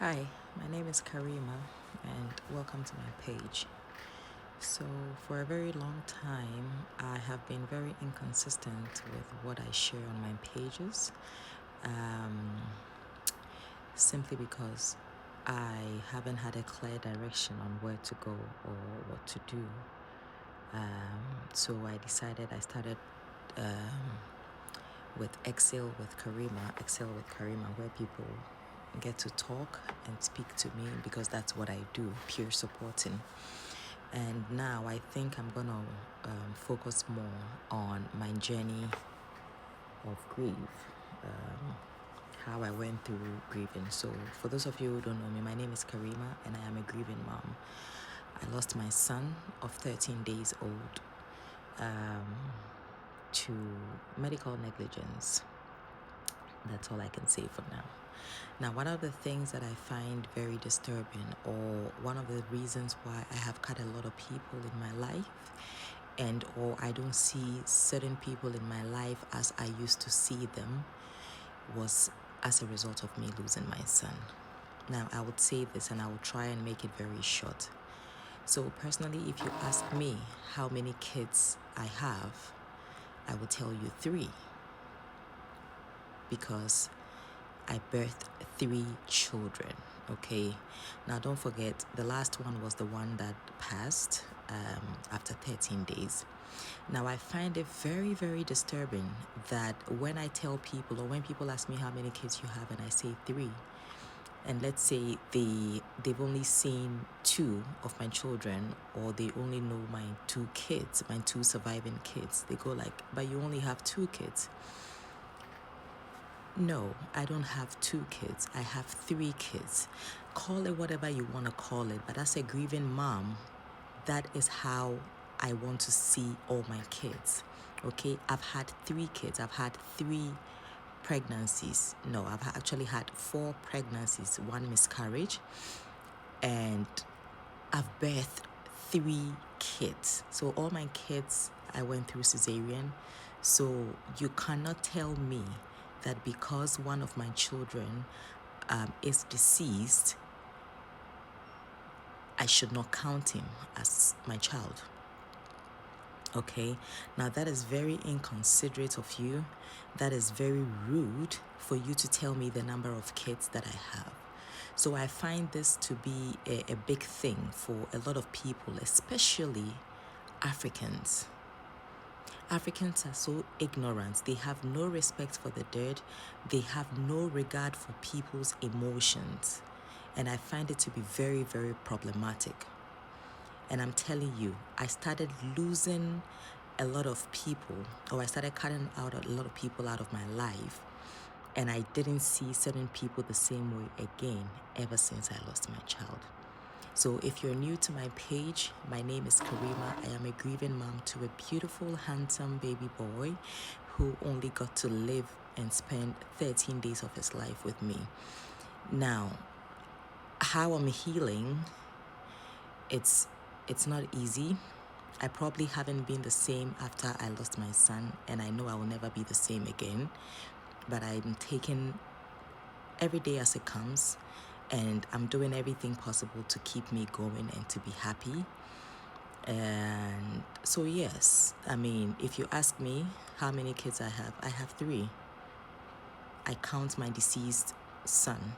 Hi, my name is Karima and welcome to my page. So, for a very long time, I have been very inconsistent with what I share on my pages, simply because I haven't had a clear direction on where to go or what to do. So, I decided I started with Excel with Karima, where people get to talk and speak to me because that's what I do, peer supporting. And now I think I'm gonna focus more on my journey of grief, how I went through grieving. So for those of you who don't know me, my name is Karima and I am a grieving mom. I lost my son of 13 days old to medical negligence. That's all I can say for now. Now, one of the things that I find very disturbing, or one of the reasons why I have cut a lot of people in my life, and or I don't see certain people in my life as I used to see them, was as a result of me losing my son. Now, I would say this and I will try and make it very short. So personally, if you ask me how many kids I have, I will tell you 3, because I birthed 3 children, okay? Now, don't forget, the last one was the one that passed after 13 days. Now, I find it very, very disturbing that when I tell people, or when people ask me how many kids you have, and I say 3, and let's say they've only seen 2 of my children, or they only know my 2 kids, my 2 surviving kids, they go like, but you only have 2 kids. No, I don't have 2 kids. I have 3 kids. Call it whatever you want to call it, but as a grieving mom, that is how I want to see all my kids. Okay, I've had 3 kids. I've had 3 pregnancies. No, I've actually had 4 pregnancies, 1 miscarriage, and I've birthed 3 kids. So all my kids, I went through cesarean. So you cannot tell me that because one of my children is deceased, I should not count him as my child. Okay, now that is very inconsiderate of you. That is very rude for you to tell me the number of kids that I have. So I find this to be a big thing for a lot of people, especially Africans. Africans are so ignorant. They have no respect for the dead. They have no regard for people's emotions. And I find it to be very, very problematic. And I'm telling you, I started losing a lot of people, or I started cutting out a lot of people out of my life. And I didn't see certain people the same way again ever since I lost my child. So if you're new to my page, my name is Karima. I am a grieving mom to a beautiful, handsome baby boy who only got to live and spend 13 days of his life with me. Now, how I'm healing, it's not easy. I probably haven't been the same after I lost my son, and I know I will never be the same again. But I'm taking every day as it comes, and I'm doing everything possible to keep me going and to be happy. And so yes, I mean, if you ask me how many kids I have 3. I count my deceased son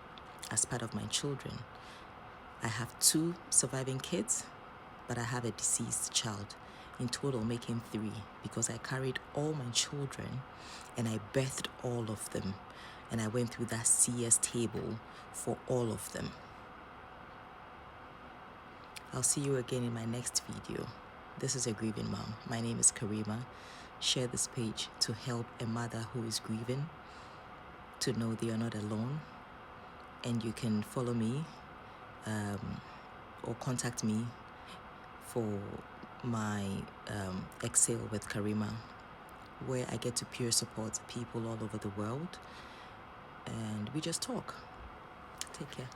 as part of my children. I have 2 surviving kids, but I have a deceased child, in total making 3, because I carried all my children and I birthed all of them, and I went through that CS table for all of them. I'll see you again in my next video. This is a grieving mom. My name is Karima. Share this page to help a mother who is grieving to know they are not alone. And you can follow me or contact me for my Excel with Karima, where I get to peer support people all over the world, and we just talk. Take care.